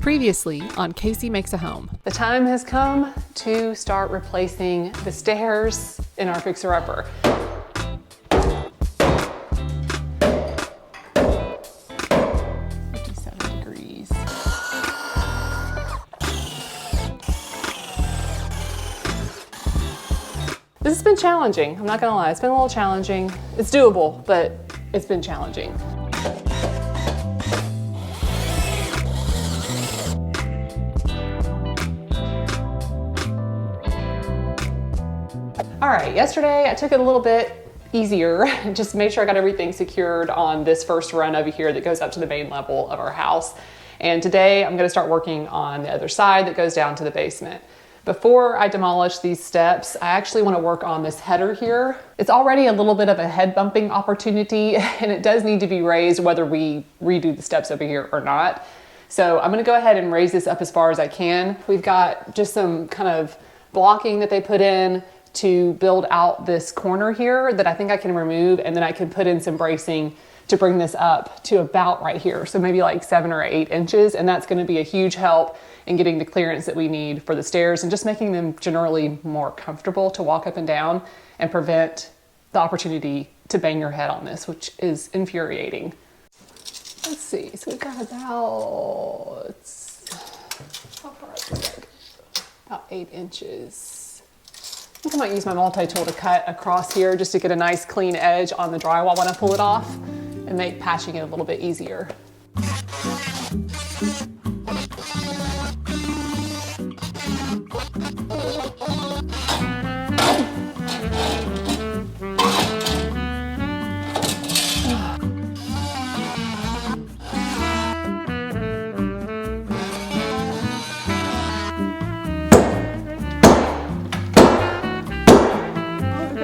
Previously on Casey Makes a Home. The time has come to start replacing the stairs in our fixer-upper. This has been challenging, I'm not gonna lie. It's been a little challenging. It's doable, but it's been challenging. All right, yesterday I took it a little bit easier, just made sure I got everything secured on this first run over here that goes up to the main level of our house. And today I'm gonna start working on the other side that goes down to the basement. Before I demolish these steps, I actually want to work on this header here. It's already a little bit of a head bumping opportunity and it does need to be raised whether we redo the steps over here or not. So I'm going to go ahead and raise this up as far as I can. We've got just some kind of blocking that they put in to build out this corner here that I think I can remove, and then I can put in some bracing to bring this up to about right here. So maybe like 7 or 8 inches, and that's going to be a huge help in getting the clearance that we need for the stairs and just making them generally more comfortable to walk up and down and prevent the opportunity to bang your head on this, which is infuriating. Let's see, so we've got about, how far up is that? About 8 inches. I think I might use my multi-tool to cut across here just to get a nice clean edge on the drywall when I pull it off and make patching it a little bit easier.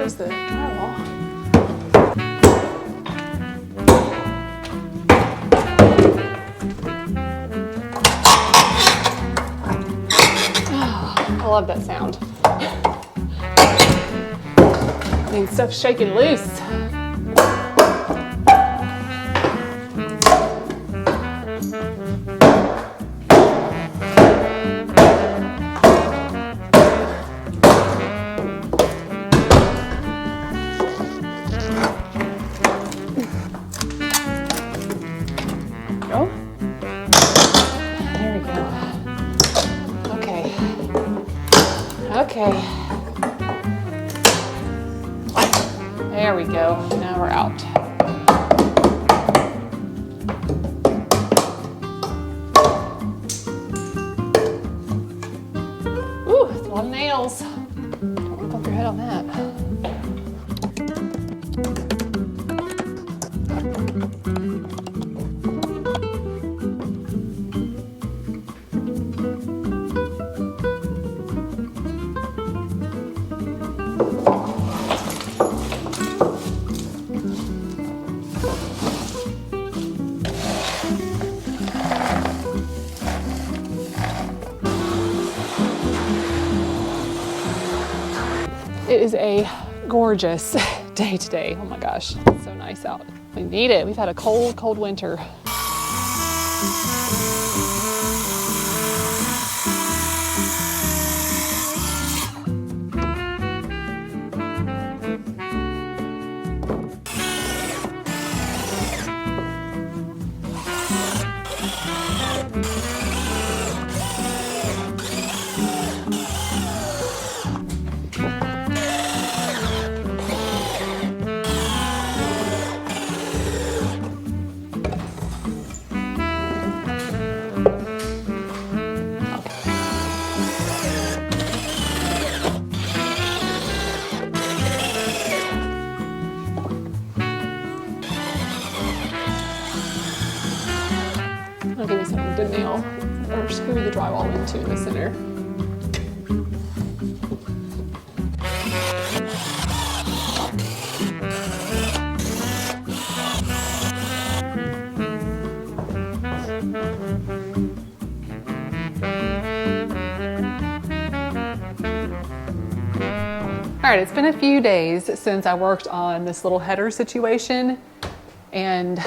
The drywall. Oh, I love that sound. I mean, stuff's shaking loose. Okay, there we go, now we're out. Ooh, it's a lot of nails. Don't want to bump your head on that. It is a gorgeous day today. Oh my gosh, it's so nice out. We need it. We've had a cold, cold winter. I'll give you something to nail or screw the drywall into in the center. All right, it's been a few days since I worked on this little header situation, and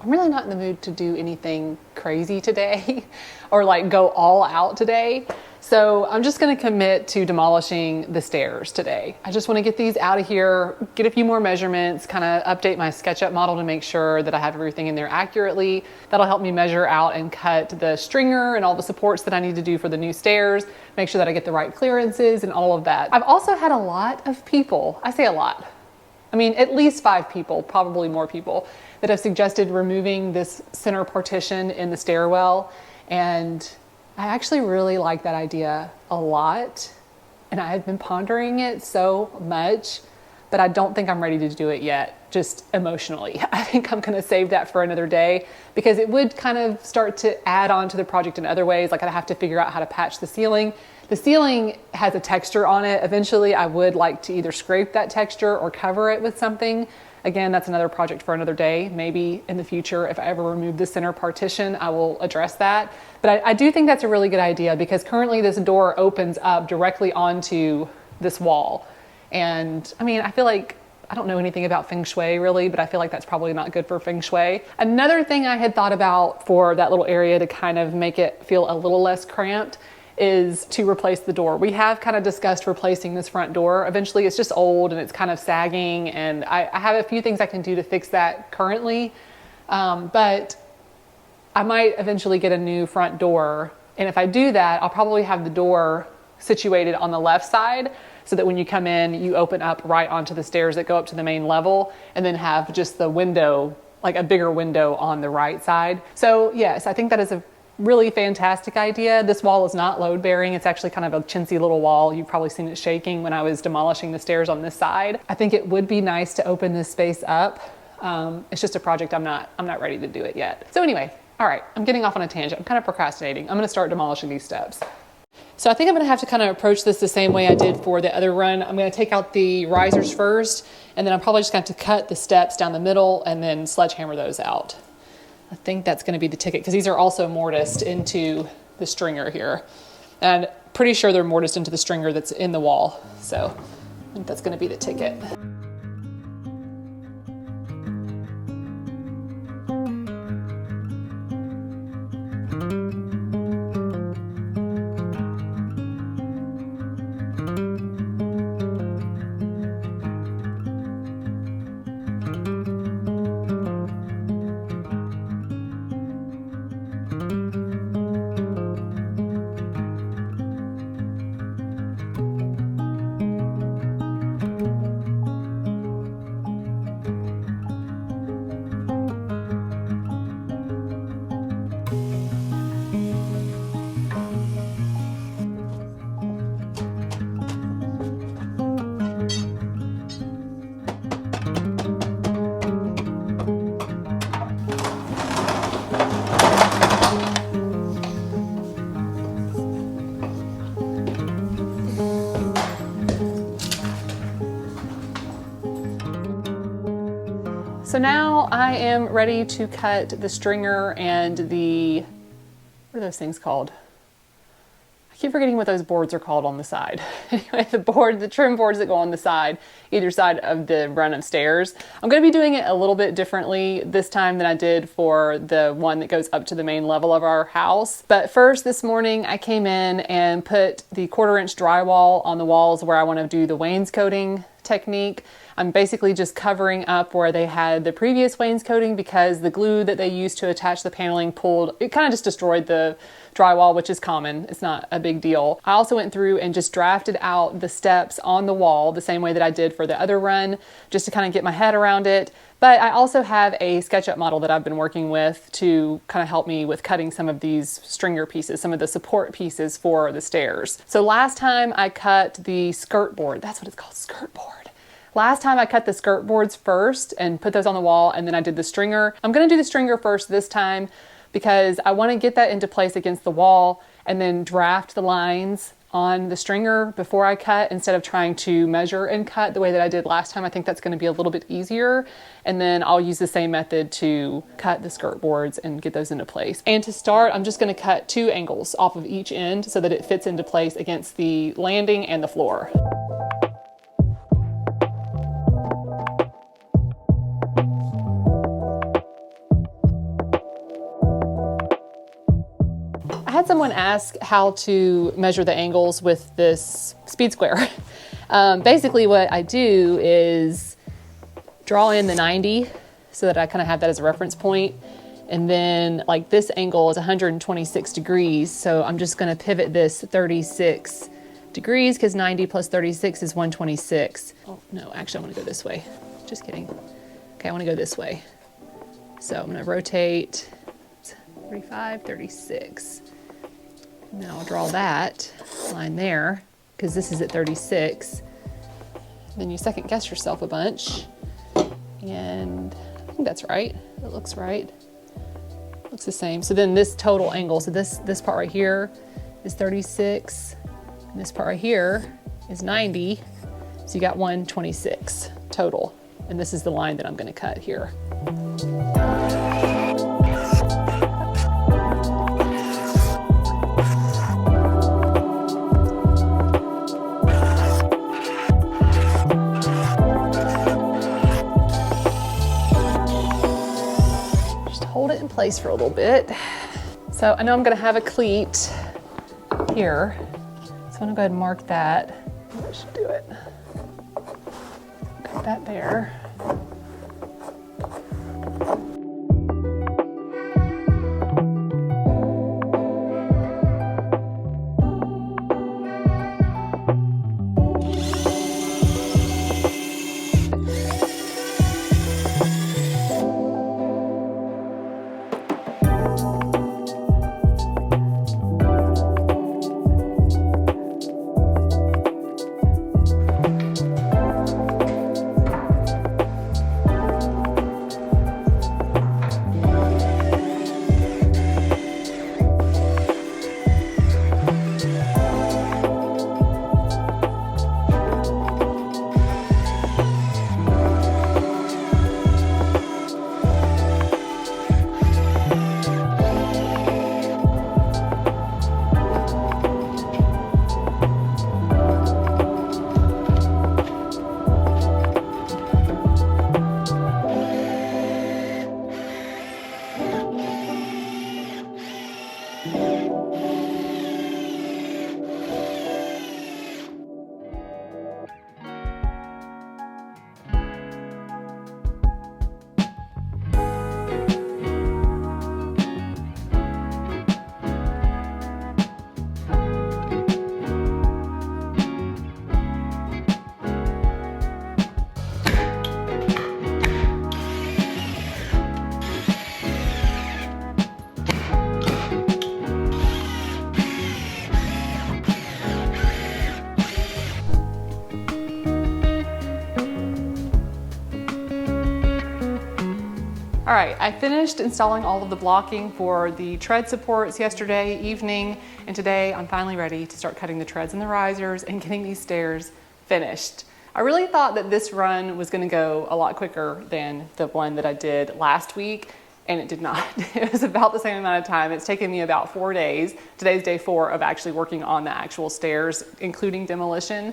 I'm really not in the mood to do anything crazy today or like go all out today. So I'm just gonna commit to demolishing the stairs today. I just wanna get these out of here, get a few more measurements, kind of update my SketchUp model to make sure that I have everything in there accurately. That'll help me measure out and cut the stringer and all the supports that I need to do for the new stairs, make sure that I get the right clearances and all of that. I've also had a lot of people, I say a lot, I mean, at least 5 people, probably more people, that have suggested removing this center partition in the stairwell. And I actually really like that idea a lot. And I had been pondering it so much, but I don't think I'm ready to do it yet, just emotionally. I think I'm gonna save that for another day because it would kind of start to add on to the project in other ways. Like I'd have to figure out how to patch the ceiling. The ceiling has a texture on it. Eventually I would like to either scrape that texture or cover it with something. Again, that's another project for another day. Maybe in the future, if I ever remove the center partition, I will address that. But I do think that's a really good idea because currently this door opens up directly onto this wall. And I mean, I feel like, I don't know anything about Feng Shui really, but I feel like that's probably not good for Feng Shui. Another thing I had thought about for that little area to kind of make it feel a little less cramped is to replace the door. We have kind of discussed replacing this front door. Eventually it's just old and it's kind of sagging, and I have a few things I can do to fix that currently, but I might eventually get a new front door. And if I do that, I'll probably have the door situated on the left side so that when you come in, you open up right onto the stairs that go up to the main level, and then have just the window, like a bigger window on the right side. So yes, I think that is a really fantastic idea. This wall is not load bearing. It's actually kind of a chintzy little wall. You've probably seen it shaking when I was demolishing the stairs on this side. I think it would be nice to open this space up. It's just a project I'm not ready to do it yet. So anyway, all right, I'm getting off on a tangent. I'm kind of procrastinating. I'm gonna start demolishing these steps. So I think I'm gonna have to kind of approach this the same way I did for the other run. I'm gonna take out the risers first, and then I'm probably just going to cut the steps down the middle and then sledgehammer those out. I think that's going to be the ticket because these are also mortised into the stringer here. And pretty sure they're mortised into the stringer that's in the wall. So I think that's going to be the ticket. So now I am ready to cut the stringer and the, what are those things called? I keep forgetting what those boards are called on the side. Anyway, the trim boards that go on the side, either side of the run of stairs. I'm going to be doing it a little bit differently this time than I did for the one that goes up to the main level of our house. But first this morning I came in and put the 1/4-inch drywall on the walls where I want to do the wainscoting technique. I'm basically just covering up where they had the previous wainscoting because the glue that they used to attach the paneling pulled, it kind of just destroyed the drywall, which is common. It's not a big deal. I also went through and just drafted out the steps on the wall the same way that I did for the other run, just to kind of get my head around it. But I also have a SketchUp model that I've been working with to kind of help me with cutting some of these stringer pieces, some of the support pieces for the stairs. So last time I cut the skirt board, that's what it's called, skirt board. Last time I cut the skirt boards first and put those on the wall, and then I did the stringer. I'm gonna do the stringer first this time because I wanna get that into place against the wall and then draft the lines on the stringer before I cut instead of trying to measure and cut the way that I did last time. I think that's gonna be a little bit easier. And then I'll use the same method to cut the skirt boards and get those into place. And to start, I'm just gonna cut 2 angles off of each end so that it fits into place against the landing and the floor. someone ask how to measure the angles with this speed square. Basically what I do is draw in the 90 so that I kind of have that as a reference point. And then like this angle is 126 degrees. So I'm just going to pivot this 36 degrees because 90 plus 36 is 126. Oh, no, actually I want to go this way. Just kidding. Okay, I want to go this way. So I'm going to rotate 35, 36. And then I'll draw that line there because this is at 36. Then you second guess yourself a bunch. And I think that's right. It looks right. Looks the same. So then this total angle, so this part right here is 36. And this part right here is 90. So you got 126 total. And this is the line that I'm going to cut here. Just hold it in place for a little bit. So I know I'm going to have a cleat here. So I'm going to go ahead and mark that. I should do it. Cut that there. All right, I finished installing all of the blocking for the tread supports yesterday evening, and today I'm finally ready to start cutting the treads and the risers and getting these stairs finished. I really thought that this run was gonna go a lot quicker than the one that I did last week, and it did not. It was about the same amount of time. It's taken me about 4 days. Today's day 4 of actually working on the actual stairs, including demolition.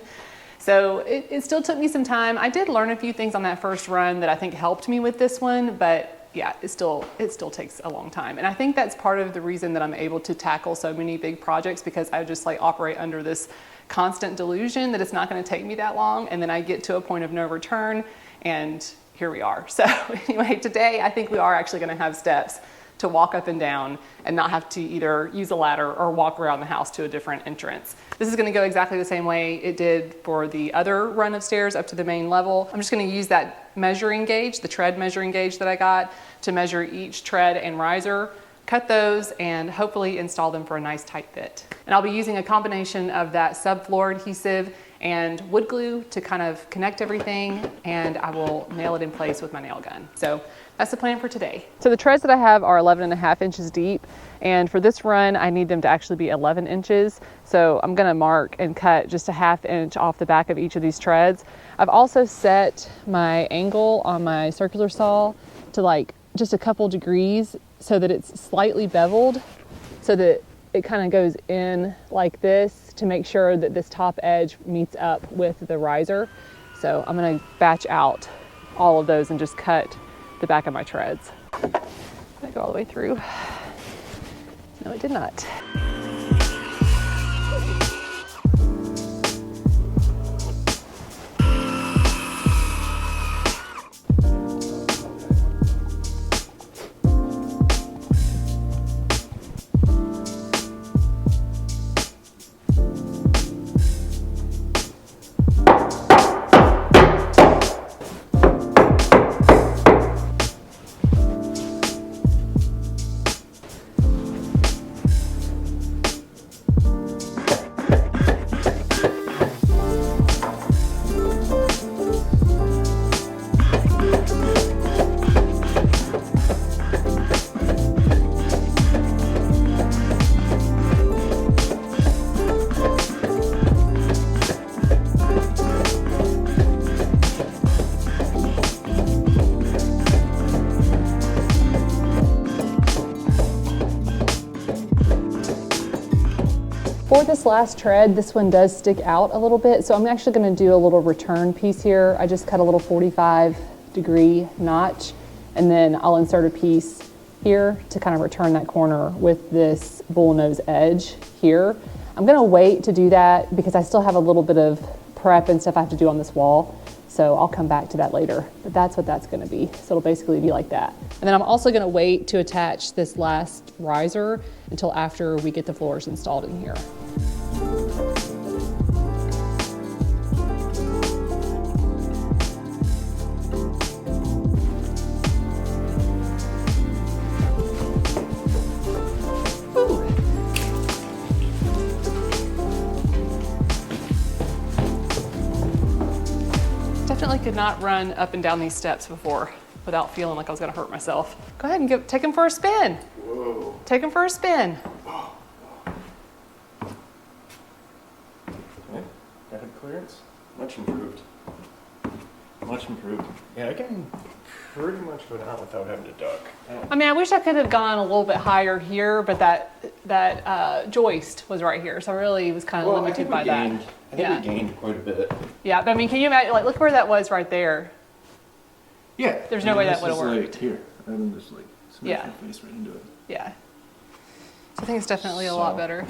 So it still took me some time. I did learn a few things on that first run that I think helped me with this one, but yeah, it still takes a long time. And I think that's part of the reason that I'm able to tackle so many big projects, because I just like operate under this constant delusion that it's not going to take me that long. And then I get to a point of no return, and here we are. So anyway, today I think we are actually going to have steps to walk up and down and not have to either use a ladder or walk around the house to a different entrance. This is going to go exactly the same way it did for the other run of stairs up to the main level. I'm just going to use that measuring gauge, the tread measuring gauge that I got, to measure each tread and riser, cut those, and hopefully install them for a nice tight fit. And I'll be using a combination of that subfloor adhesive and wood glue to kind of connect everything, and I will nail it in place with my nail gun. So that's the plan for today. So the treads that I have are 11.5 inches deep, and for this run I need them to actually be 11 inches. So I'm gonna mark and cut just a 1/2 inch off the back of each of these treads. I've also set my angle on my circular saw to like just a couple degrees so that it's slightly beveled, so that it kind of goes in like this to make sure that this top edge meets up with the riser. So I'm gonna batch out all of those and just cut the back of my treads. Did I go all the way through? No, it did not. For this last tread, this one does stick out a little bit, so I'm actually going to do a little return piece here. I just cut a little 45-degree notch, and then I'll insert a piece here to kind of return that corner with this bullnose edge here. I'm going to wait to do that because I still have a little bit of prep and stuff I have to do on this wall, so I'll come back to that later. But that's what that's going to be. So it'll basically be like that. And then I'm also going to wait to attach this last riser until after we get the floors installed in here. Definitely could not run up and down these steps before without feeling like I was going to hurt myself. Go ahead and take him for a spin. Whoa. Take him for a spin. Okay. Head clearance. Much improved. Much improved. Yeah, I can pretty much go down without having to duck. I mean, I wish I could have gone a little bit higher here, but that joist was right here, so I really was kind of Well, I limited think by we that. gained. I think we gained quite a bit. Yeah, but I mean, can you imagine? Like, look where that was right there. Yeah. There's no way that would have Like worked. here. I mean, just like smash Yeah. my face right into it. Yeah. So I think it's definitely a lot So- better.